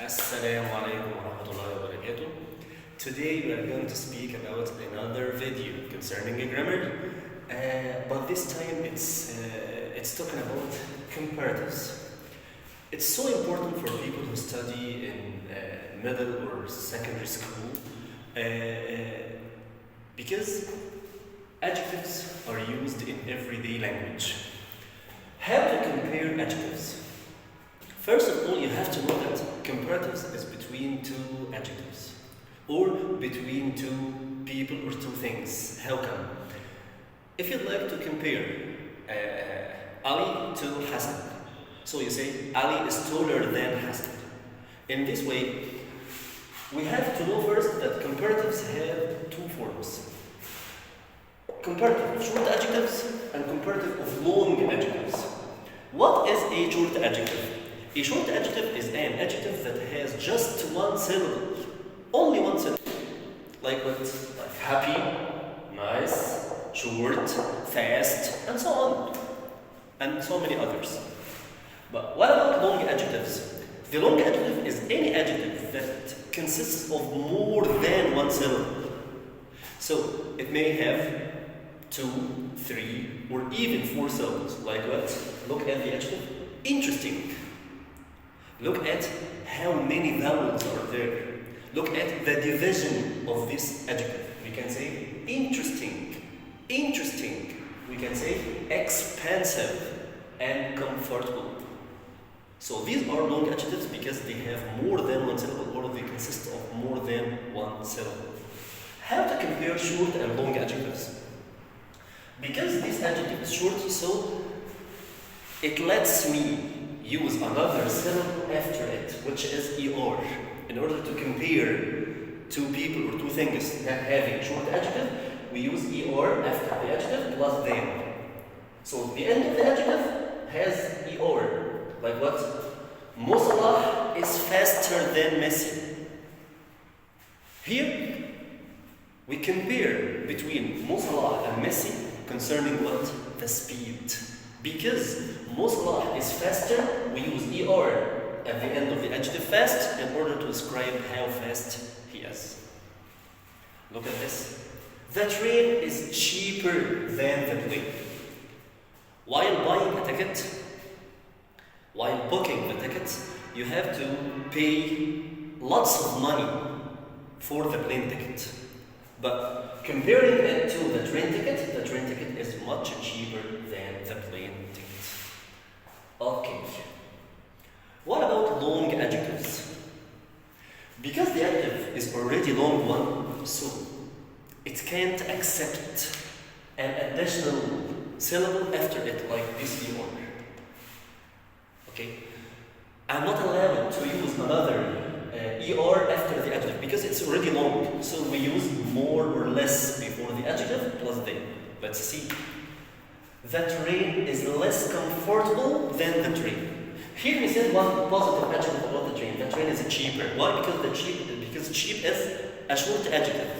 Assalamu alaikum wa rahmatullahi wa barakatuh. Today we are going to speak about another video concerning grammar, but this time it's talking about comparatives. It's so important for people who study in middle or secondary school because adjectives are used in everyday language. How to compare adjectives? First of all, you have to know that comparatives is between two adjectives or between two people or two things. How come? If you'd like to compare Ali to Hassan, so you say Ali is taller than Hassan. In this way, we have to know first that comparatives have two forms. Comparative of short adjectives and comparative of long adjectives. What is a short adjective? A short adjective is an adjective that has just one syllable, only one syllable. Like what? Like happy, nice, short, fast, and so on. And so many others. But what about long adjectives? The long adjective is any adjective that consists of more than one syllable. So it may have 2, 3, or even 4 syllables. Like what? Look at the adjective. Interesting. Look at how many vowels are there. Look at the division of this adjective. We can say interesting, interesting. We can say expansive and comfortable. So these are long adjectives because they have more than one syllable or they consist of more than one syllable. How to compare short and long adjectives? Because this adjective is short, so it lets me use another syllable after it, which is er. In order to compare two people or two things that having short adjective, we use er after the adjective plus them. So the end of the adjective has er. Like what? Mo Salah is faster than Messi. Here, we compare between Mo Salah and Messi concerning what? The speed. Because Mo Salah is faster, we use er at the end of the adjective fast in order to describe how fast he is. Look at this. The train is cheaper than the plane. While buying a ticket, while booking the ticket, you have to pay lots of money for the plane ticket. But comparing it to the train ticket is much cheaper than the plane ticket. Okay. What about long adjectives? Because the adjective is already long one, so it can't accept an additional syllable after it, like this er. Okay? I'm not allowed to use another er after the adjective because it's already long. So we use more or less before the adjective plus the. Let's see. The train is less comfortable than the train. Here we said one positive adjective about the train. The train is cheaper. Why? Because cheap is a short adjective.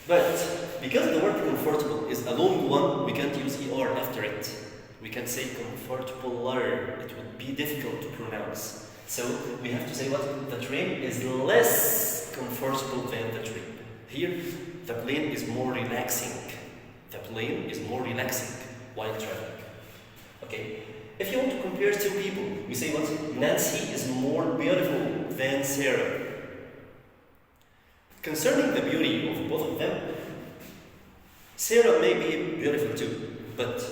But because the word comfortable is a long one, we can't use er after it. We can say comfortabler. It would be difficult to pronounce. So we have to say what? The train is less comfortable than the train. Here, the plane is more relaxing. The plane is more relaxing while traveling. Okay. If you want to compare two people, we say what? Nancy is more beautiful than Sarah. Concerning the beauty of both of them, Sarah may be beautiful too, but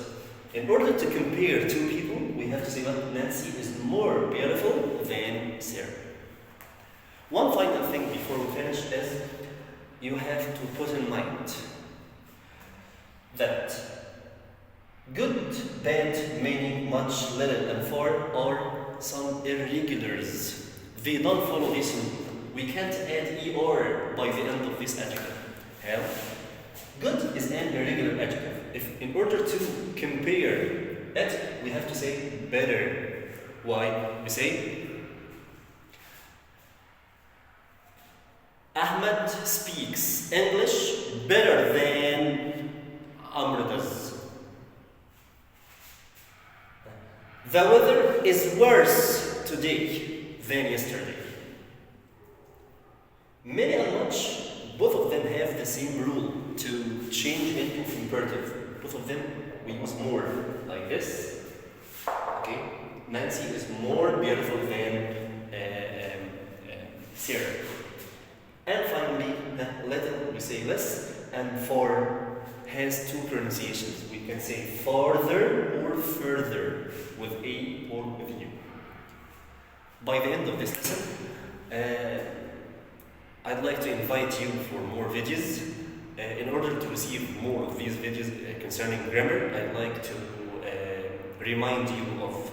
in order to compare two people, we have to say that Nancy is more beautiful than Sarah. One final thing before we finish is you have to put in mind that good, bad, many, much, little, and far are some irregulars. They don't follow this rule. We can't add er by the end of this adjective. How? Good is an irregular adjective. If in order to compare it, we have to say better. Why? We say Ahmed speaks English better than Amr does. The weather is worse today than yesterday. Many and much, both of them have the same rule to change into comparative. Both of them we use more, like this. Okay, Nancy is more beautiful than Sarah. And finally, little we say less, and for has two pronunciations. We can say farther or further with A or with U. By the end of this lesson, I'd like to invite you for more videos. In order to receive more of these videos concerning grammar, I'd like to remind you of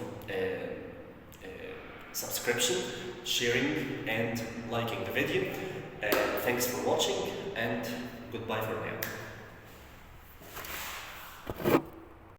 subscription, sharing, and liking the video. Thanks for watching, and goodbye for now.